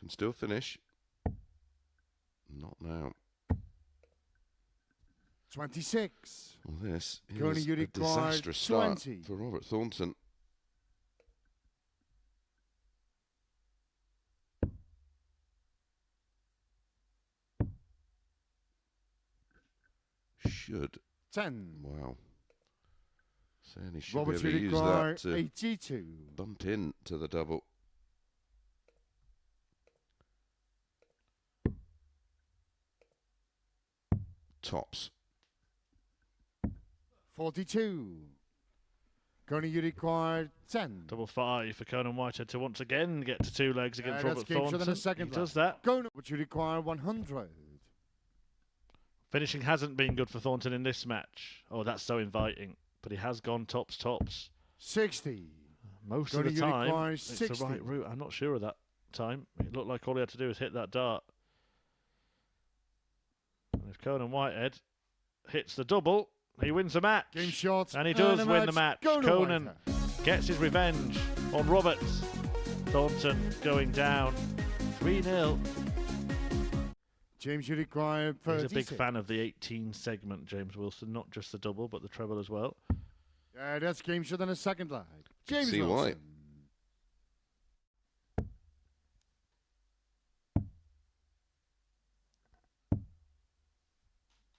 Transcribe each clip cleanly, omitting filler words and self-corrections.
can still finish. Not now. 26. Well, this Coney, is you a require disastrous start 20. for Robert Thornton. Should. 10. Wow. Saying he should Robert, be able to you use require that to 82. bump in to the double. Tops. 42. Coney, you require 10. Double 5 for Conan Whitehead to once again get to 2 legs against That's Robert game shot in Thornton. the second He does leg. that. Conan, but you require 100. Finishing hasn't been good for Thornton in this match. Oh, that's so inviting. But he has gone tops, tops. 60. Most Coney, of the you time, require it's the 60. right route. I'm not sure of that time. It looked like all he had to do was hit that dart. And if Conan Whitehead hits the double, he wins the match. Game shot. And he does win the match. Conan Whitehead gets his revenge on Robert Thornton, going down 3-0. James, you require 36. He's a big fan of the 18 segment, James Wilson, not just the double, but the treble as well. That's game shot in the second leg. James See Wilson. why.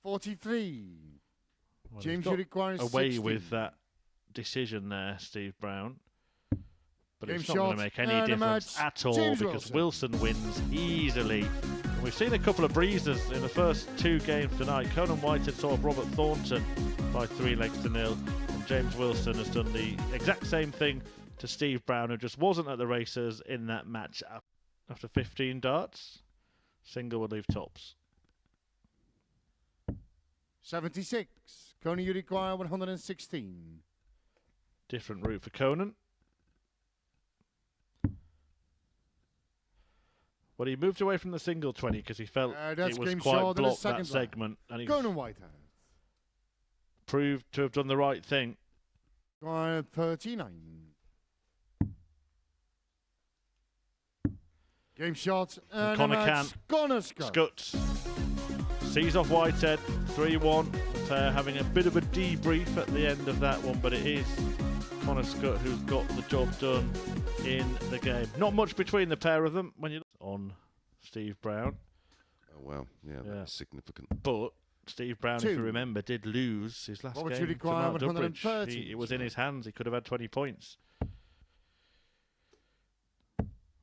43. Well, James, he's you got require away 60. with that decision there, Steve Brown. But Game it's not going shot to make any and a difference match. at all James because Wilson wins easily. And we've seen a couple of breezes in the first 2 games tonight. Conan Whitehead saw Robert Thornton by 3 legs to 0. And James Wilson has done the exact same thing to Steve Brown, who just wasn't at the races in that match. After 15 darts, single would leave tops. 76. Coney, you require 116. Different route for Conan. Well, he moved away from the single 20 because he felt it was quite blocked, that segment. And he Conan Whitehead. Proved to have done the right thing. 39. Game shot. And Connor can. Connor Scuts. Sees off Whitehead. 3-1. The pair having a bit of a debrief at the end of that one, but it is Connor Scutt who's got the job done in the game. Not much between the pair of them when you look on Steve Brown. Oh, well, yeah, that's significant. But Steve Brown, if you remember, did lose his last game to Mark Durbridge. It was in his hands. He could have had 20 points.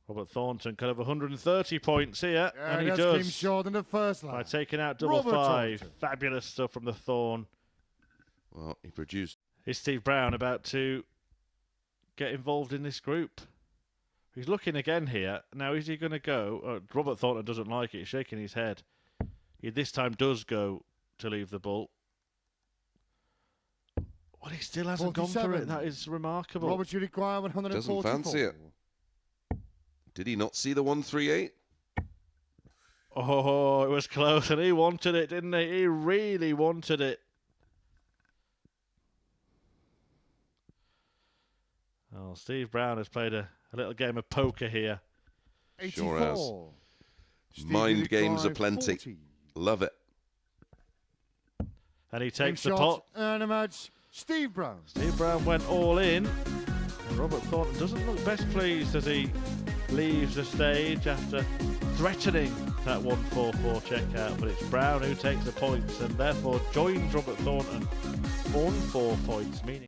Robert Thornton could have 130 points here, and he does. Game short in the first line. By taking out double 5. Fabulous stuff from the Thorn. Well, he produced. Is Steve Brown about to get involved in this group? He's looking again here. Now, is he going to go? Robert Thornton doesn't like it. He's shaking his head. He this time does go to leave the ball. Well, he still hasn't 47. gone for it. That is remarkable. Robert, you require 144. Doesn't fancy it. Did he not see the 138? Oh, it was close, and he wanted it, didn't he? He really wanted it. Oh, Steve Brown has played a little game of poker here. 84. Sure has. Mind games aplenty. 40. Love it. And he takes the pot. And a match. Steve Brown. Steve Brown went all in. And Robert Thornton doesn't look best pleased as he leaves the stage after threatening that 144 checkout. But it's Brown who takes the points and therefore joins Robert Thornton on 4 points, meaning.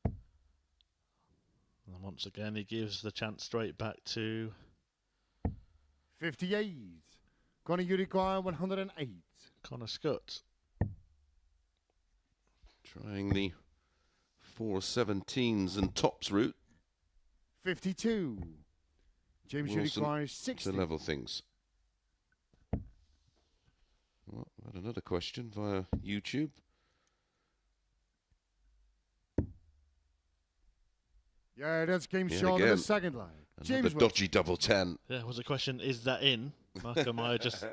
And once again, he gives the chance straight back to 58. Conor, you require 108. Connor Scutt. Trying the 417s and tops route. 52. James, you Wilson require 60. to level things. Well, I had another question via YouTube. Yeah, that's game short in the second line. Another dodgy double 10. Yeah, was the question, is that in? Mark Meyer just...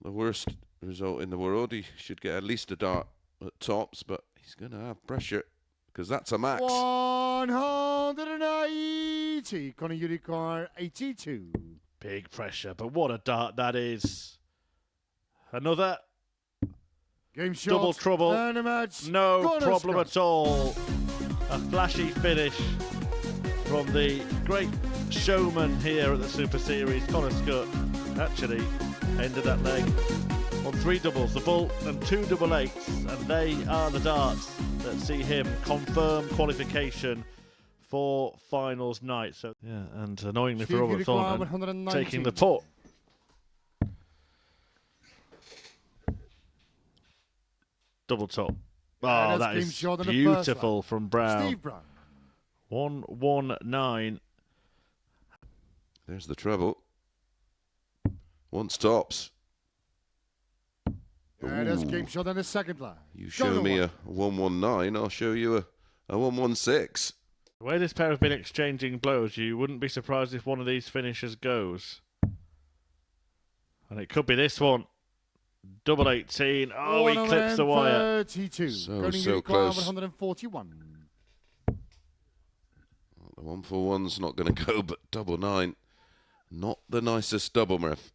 The worst result in the world. He should get at least a dart at tops, but he's going to have pressure because that's a max. 108. Beauty, Conor Uruguay, 82. Big pressure, but what a dart that is. Another Game shot. double trouble. And a match. No Corner problem Scott. at all. A flashy finish from the great showman here at the Super Series, Conor Scott. Actually ended that leg on 3 doubles, the bull and 2 double eights, and they are the darts that see him confirm qualification for finals night. So yeah, and annoyingly Steve for Robert Uruguay, Thornton, 119. taking the pot. Double top. Yeah, Oh, that's that game is shot in the first beautiful from Brown. Steve Brown. 119. There's the treble. One stops. Yeah, that's Ooh. game shot in the second line. You show me a 119, I'll show you a 116. The way this pair have been exchanging blows, you wouldn't be surprised if one of these finishers goes. And it could be this one. Double 18. Oh, he clips the wire. 32. So close. 141. The 141's not going to go, but double 9. Not the nicest double, Murph.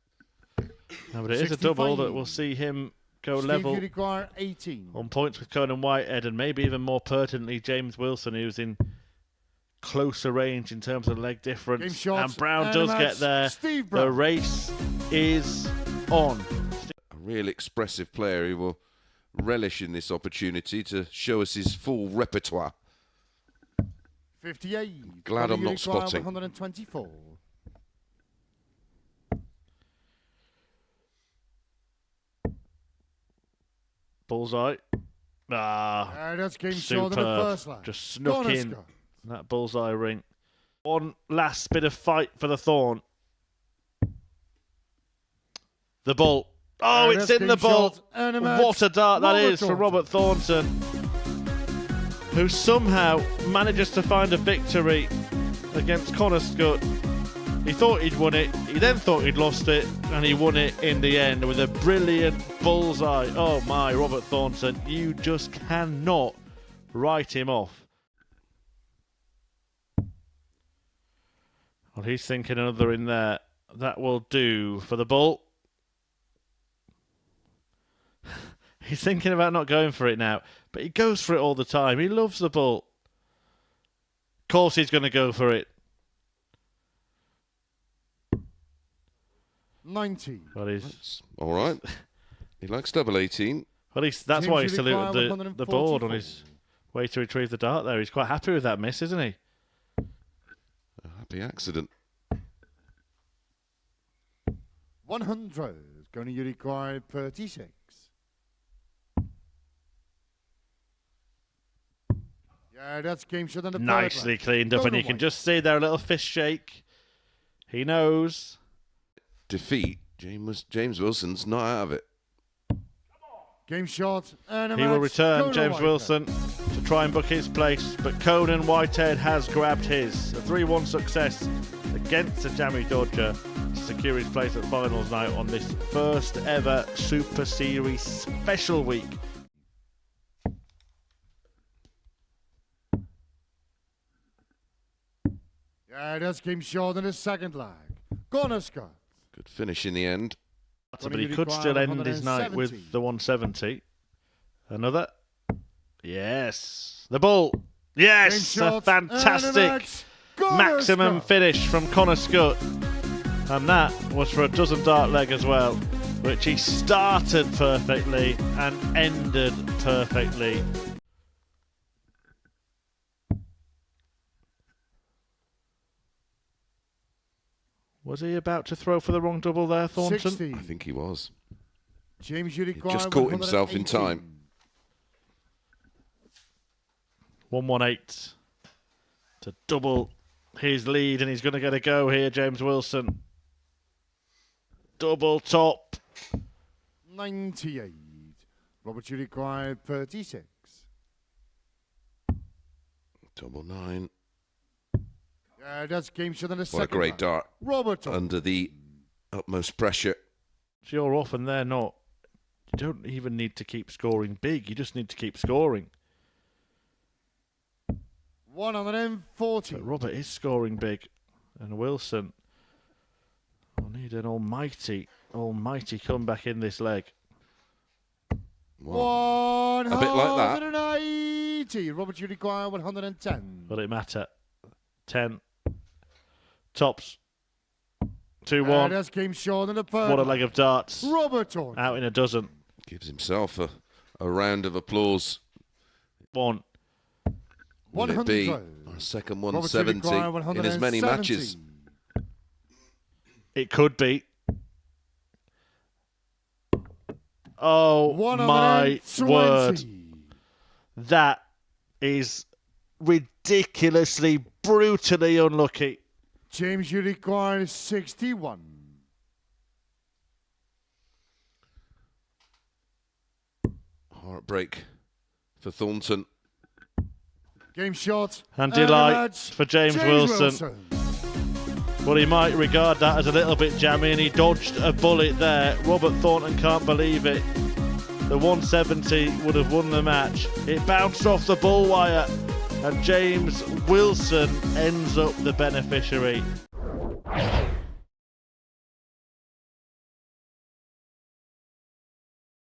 No, but it is a double that will see him go Steve level Uruguay, 18. on points with Conan Whitehead, and maybe even more pertinently, James Wilson, who's in closer range in terms of leg Game difference. shot. And Brown And does a get match. there. Steve The Brown. race is on. A real expressive player who will relish in this opportunity to show us his full repertoire. 58. Glad Conor I'm not Uruguay, spotting. 124. Bullseye. Ah, That's game shot in the superb. first line. Just snuck Corner in Scott. that bullseye ring. One last bit of fight for the Thorn. The ball. Oh, it's that's in the game ball. shot and a match. What a dart that is for Robert Robert Thornton, who somehow manages to find a victory against Conor Scott. He thought he'd won it, he then thought he'd lost it, and he won it in the end with a brilliant bullseye. Oh my, Robert Thornton, you just cannot write him off. Well, he's thinking another in there. That will do for the ball. He's thinking about not going for it now, but he goes for it all the time. He loves the ball. Of course he's going to go for it. 90. Well, he's, It's all right. He likes double 18. that's James why he Uruguay, saluted the board on 144. his way to retrieve the dart there. He's quite happy with that miss, isn't he? A happy accident. 100. Conor Uruguay, 36. Yeah, that's game shot in the Nicely cleaned up, and you can just see there a little fist shake. He knows. Defeat. James Wilson's not out of it. Game shot and a He match. will return, Conan James Whitehead. Wilson, to try and book his place, but Conan Whitehead has grabbed his. A 3-1 success against the Jammy Dodger to secure his place at finals night on this first ever Super Series special week. Yeah, that's game shot in the second leg. Corner Scott. Good finish in the end. But he could still end his night with the 170. Another. Yes. The ball. Yes. Game A shot and a fantastic match. Corner maximum Scott. finish from Conor Scott. And that was for a dozen dart leg as well, which he started perfectly and ended perfectly. Was he about to throw for the wrong double there, Thornton? 60. I think he was. James He Uruguay, just caught himself in 118. time. 118 to double his lead, and he's going to get a go here, James Wilson. Double top. 98. Robert Uruguay, 36. Double 9. Yeah, that's game shot in the What second a great leg. dart. Robert. Under the utmost pressure. So you're off and they're not. You don't even need to keep scoring big. You just need to keep scoring. 140. But Robert is scoring big. And Wilson will need an almighty comeback in this leg. Wow. A bit like that. 180. Robert, you require 110. Will it matter? 10. Tops. 2-1. That's game short in the third. What a leg of darts. Robert Thornton. Out in a dozen. Gives himself a round of applause. 1. Will it be 100. a second Robert, 170 in as many 170. matches? It could be. Oh my 120. word. That is ridiculously, brutally unlucky. James, you require 61. Heartbreak for Thornton. Game short. And the delight match, for James Wilson. Well, he might regard that as a little bit jammy, and he dodged a bullet there. Robert Thornton can't believe it. The 170 would have won the match. It bounced off the bull wire, and James Wilson ends up the beneficiary.